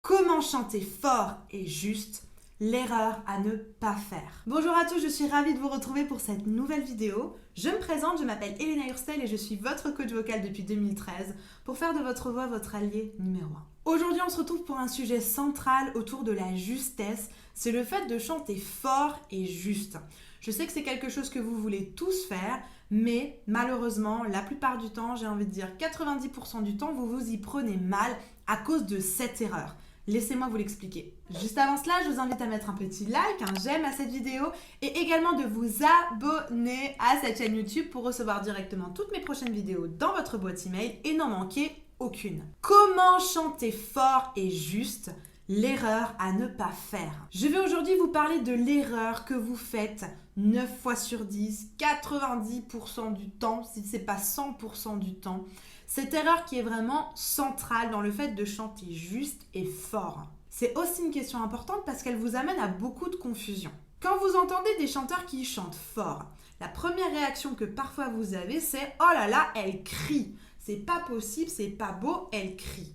Comment chanter fort et juste? L'erreur à ne pas faire. Bonjour à tous, je suis ravie de vous retrouver pour cette nouvelle vidéo. Je me présente, je m'appelle Elena Hurstel et je suis votre coach vocal depuis 2013 pour faire de votre voix votre allié numéro 1. Aujourd'hui, on se retrouve pour un sujet central autour de la justesse, c'est le fait de chanter fort et juste. Je sais que c'est quelque chose que vous voulez tous faire, mais malheureusement, la plupart du temps, j'ai envie de dire 90% du temps, vous vous y prenez mal à cause de cette erreur. Laissez-moi vous l'expliquer. Juste avant cela, je vous invite à mettre un petit like, un j'aime à cette vidéo et également de vous abonner à cette chaîne YouTube pour recevoir directement toutes mes prochaines vidéos dans votre boîte email et n'en manquer aucune. Comment chanter fort et juste? L'erreur à ne pas faire. Je vais aujourd'hui vous parler de l'erreur que vous faites 9 fois sur 10, 90% du temps, si ce n'est pas 100% du temps. Cette erreur qui est vraiment centrale dans le fait de chanter juste et fort. C'est aussi une question importante parce qu'elle vous amène à beaucoup de confusion. Quand vous entendez des chanteurs qui chantent fort, la première réaction que parfois vous avez, c'est « Oh là là, elle crie !» C'est pas possible, c'est pas beau, elle crie.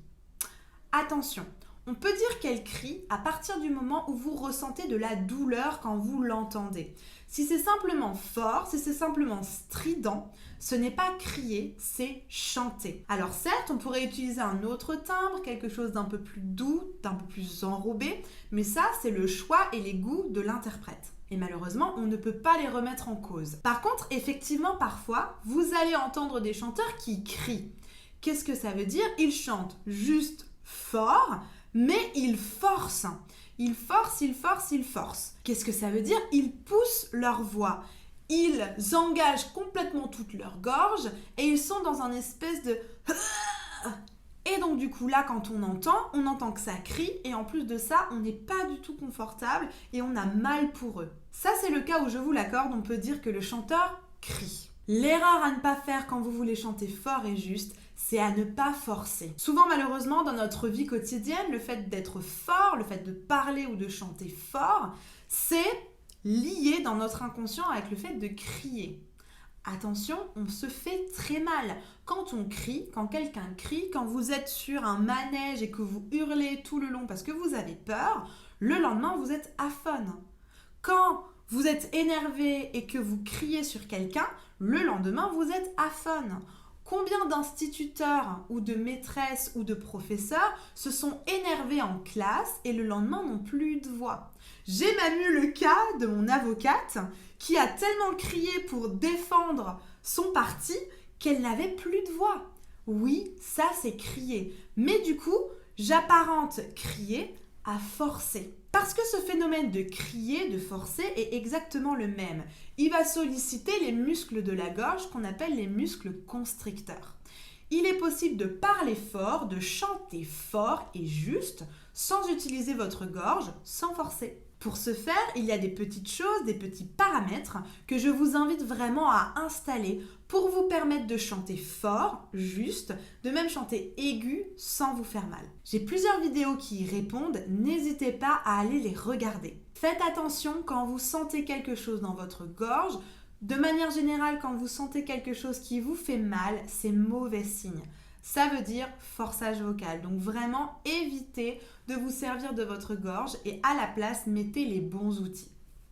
Attention, on peut dire qu'elle crie à partir du moment où vous ressentez de la douleur quand vous l'entendez. Si c'est simplement fort, si c'est simplement strident, ce n'est pas crier, c'est chanter. Alors certes, on pourrait utiliser un autre timbre, quelque chose d'un peu plus doux, d'un peu plus enrobé, mais ça, c'est le choix et les goûts de l'interprète. Et malheureusement, on ne peut pas les remettre en cause. Par contre, effectivement, parfois, vous allez entendre des chanteurs qui crient. Qu'est-ce que ça veut dire? Ils chantent juste fort, mais ils forcent. Ils forcent. Qu'est-ce que ça veut dire? Ils poussent leur voix. Ils engagent complètement toute leur gorge et ils sont dans un espèce de... Et donc du coup là quand on entend que ça crie et en plus de ça on n'est pas du tout confortable et on a mal pour eux. Ça c'est le cas où je vous l'accorde, on peut dire que le chanteur crie. L'erreur à ne pas faire quand vous voulez chanter fort et juste, c'est à ne pas forcer. Souvent malheureusement dans notre vie quotidienne, le fait d'être fort, le fait de parler ou de chanter fort, c'est lié dans notre inconscient avec le fait de crier. Attention, on se fait très mal. Quand on crie, quand quelqu'un crie, quand vous êtes sur un manège et que vous hurlez tout le long parce que vous avez peur, le lendemain vous êtes aphone. Quand vous êtes énervé et que vous criez sur quelqu'un, le lendemain vous êtes aphone. Combien d'instituteurs ou de maîtresses ou de professeurs se sont énervés en classe et le lendemain n'ont plus de voix? J'ai même eu le cas de mon avocate qui a tellement crié pour défendre son parti qu'elle n'avait plus de voix. Oui, ça c'est crier. Mais du coup, j'apparente crier à forcer. Parce que ce phénomène de crier, de forcer est exactement le même. Il va solliciter les muscles de la gorge qu'on appelle les muscles constricteurs. Il est possible de parler fort, de chanter fort et juste sans utiliser votre gorge, sans forcer. Pour ce faire, il y a des petites choses, des petits paramètres que je vous invite vraiment à installer pour vous permettre de chanter fort, juste, de même chanter aigu sans vous faire mal. J'ai plusieurs vidéos qui y répondent, n'hésitez pas à aller les regarder. Faites attention quand vous sentez quelque chose dans votre gorge. De manière générale, quand vous sentez quelque chose qui vous fait mal, c'est mauvais signe. Ça veut dire forçage vocal. Donc vraiment, évitez de vous servir de votre gorge et à la place, mettez les bons outils.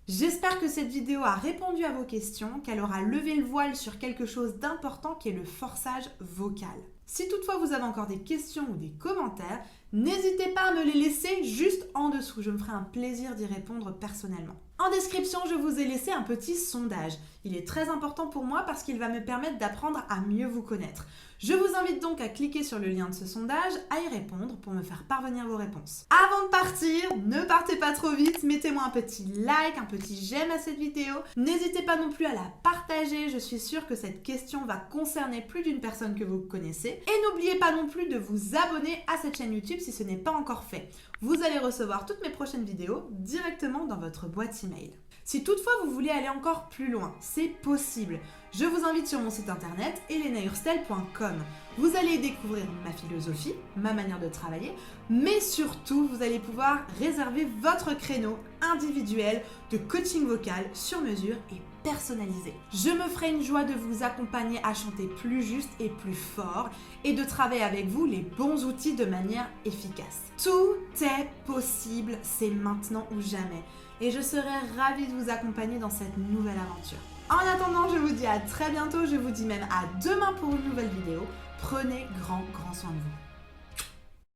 J'espère que cette vidéo a répondu à vos questions, qu'elle aura levé le voile sur quelque chose d'important qui est le forçage vocal. Si toutefois vous avez encore des questions ou des commentaires, n'hésitez pas à me les laisser juste en dessous. Je me ferai un plaisir d'y répondre personnellement. En description, je vous ai laissé un petit sondage. Il est très important pour moi parce qu'il va me permettre d'apprendre à mieux vous connaître. Je vous invite donc à cliquer sur le lien de ce sondage, à y répondre pour me faire parvenir vos réponses. Avant de partir, ne partez pas trop vite, mettez-moi un petit like, un petit j'aime à cette vidéo. N'hésitez pas non plus à la partager, je suis sûre que cette question va concerner plus d'une personne que vous connaissez. Et n'oubliez pas non plus de vous abonner à cette chaîne YouTube si ce n'est pas encore fait. Vous allez recevoir toutes mes prochaines vidéos directement dans votre boîte email. Si toutefois vous voulez aller encore plus loin, c'est possible. Je vous invite sur mon site internet elenahurstel.com. Vous allez y découvrir ma philosophie, ma manière de travailler, mais surtout vous allez pouvoir réserver votre créneau individuel de coaching vocal sur mesure et personnalisée. Je me ferai une joie de vous accompagner à chanter plus juste et plus fort et de travailler avec vous les bons outils de manière efficace. Tout est possible, c'est maintenant ou jamais. Et je serai ravie de vous accompagner dans cette nouvelle aventure. En attendant, je vous dis à très bientôt, je vous dis même à demain pour une nouvelle vidéo. Prenez grand soin de vous.